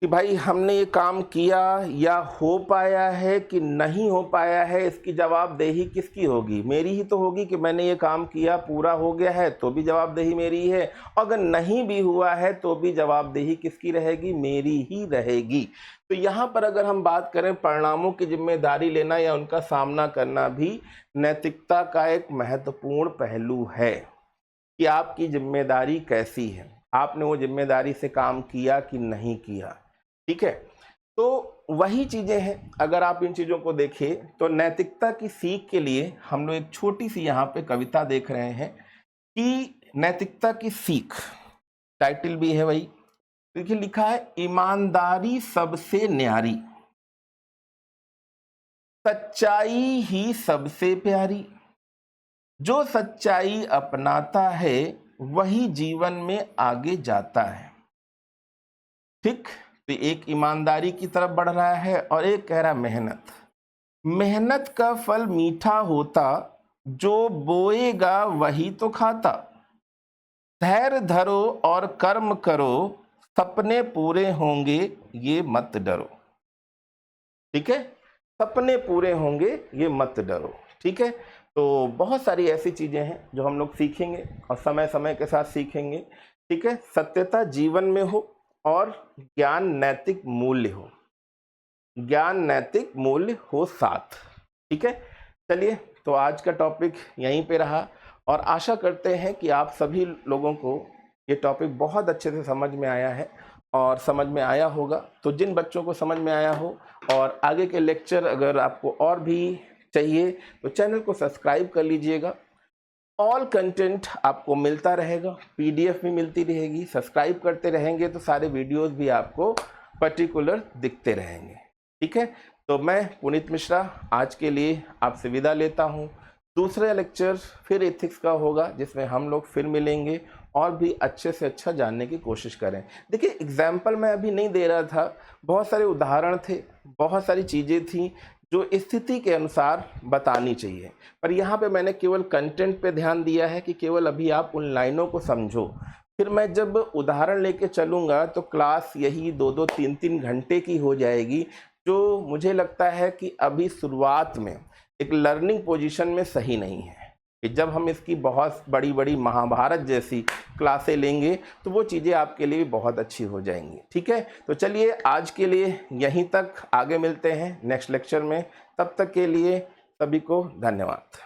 कि भाई हमने ये काम किया या हो पाया है कि नहीं हो पाया है, इसकी जवाबदेही किसकी होगी, मेरी ही तो होगी कि मैंने ये काम किया, पूरा हो गया है तो भी जवाबदेही मेरी है, अगर नहीं भी हुआ है तो भी जवाबदेही किसकी रहेगी, मेरी ही रहेगी। तो यहाँ पर अगर हम बात करें परिणामों की जिम्मेदारी लेना या उनका सामना करना भी नैतिकता का एक महत्वपूर्ण पहलू है कि आपकी जिम्मेदारी कैसी है, आपने वो जिम्मेदारी से काम किया कि नहीं किया। ठीक है, तो वही चीजें हैं। अगर आप इन चीजों को देखें तो नैतिकता की सीख के लिए हम लोग एक छोटी सी यहाँ पे कविता देख रहे हैं कि नैतिकता की सीख, टाइटल भी है वही। देखिए लिखा है, ईमानदारी सबसे न्यारी, सच्चाई ही सबसे प्यारी, जो सच्चाई अपनाता है वही जीवन में आगे जाता है। ठीक, तो एक ईमानदारी की तरफ बढ़ रहा है और एक कह रहा मेहनत का फल मीठा होता, जो बोएगा वही तो खाता, धैर्य धरो और कर्म करो, सपने पूरे होंगे ये मत डरो। ठीक है, सपने पूरे होंगे ये मत डरो। ठीक है, तो बहुत सारी ऐसी चीजें हैं जो हम लोग सीखेंगे और समय समय के साथ सीखेंगे। ठीक है, सत्यता जीवन में हो और ज्ञान नैतिक मूल्य हो साथ। ठीक है, चलिए तो आज का टॉपिक यहीं पे रहा और आशा करते हैं कि आप सभी लोगों को ये टॉपिक बहुत अच्छे से समझ में आया है और समझ में आया होगा। तो जिन बच्चों को समझ में आया हो और आगे के लेक्चर अगर आपको और भी चाहिए तो चैनल को सब्सक्राइब कर लीजिएगा। ऑल कंटेंट आपको मिलता रहेगा, पीडीएफ भी मिलती रहेगी, सब्सक्राइब करते रहेंगे तो सारे वीडियोस भी आपको पर्टिकुलर दिखते रहेंगे। ठीक है, तो मैं पुनीत मिश्रा आज के लिए आपसे विदा लेता हूँ। दूसरा लेक्चर फिर एथिक्स का होगा जिसमें हम लोग फिर मिलेंगे और भी अच्छे से अच्छा जानने की कोशिश करें। देखिए एग्जाम्पल मैं अभी नहीं दे रहा था, बहुत सारे उदाहरण थे, बहुत सारी चीज़ें थी जो स्थिति के अनुसार बतानी चाहिए, पर यहाँ पे मैंने केवल कंटेंट पे ध्यान दिया है कि केवल अभी आप उन लाइनों को समझो। फिर मैं जब उदाहरण लेके चलूँगा तो क्लास यही 2-2, 3-3 घंटे की हो जाएगी, जो मुझे लगता है कि अभी शुरुआत में एक लर्निंग पोजीशन में सही नहीं है कि जब हम इसकी बहुत बड़ी बड़ी महाभारत जैसी क्लासें लेंगे तो वो चीज़ें आपके लिए भी बहुत अच्छी हो जाएंगी। ठीक है, तो चलिए आज के लिए यहीं तक, आगे मिलते हैं नेक्स्ट लेक्चर में। तब तक के लिए सभी को धन्यवाद।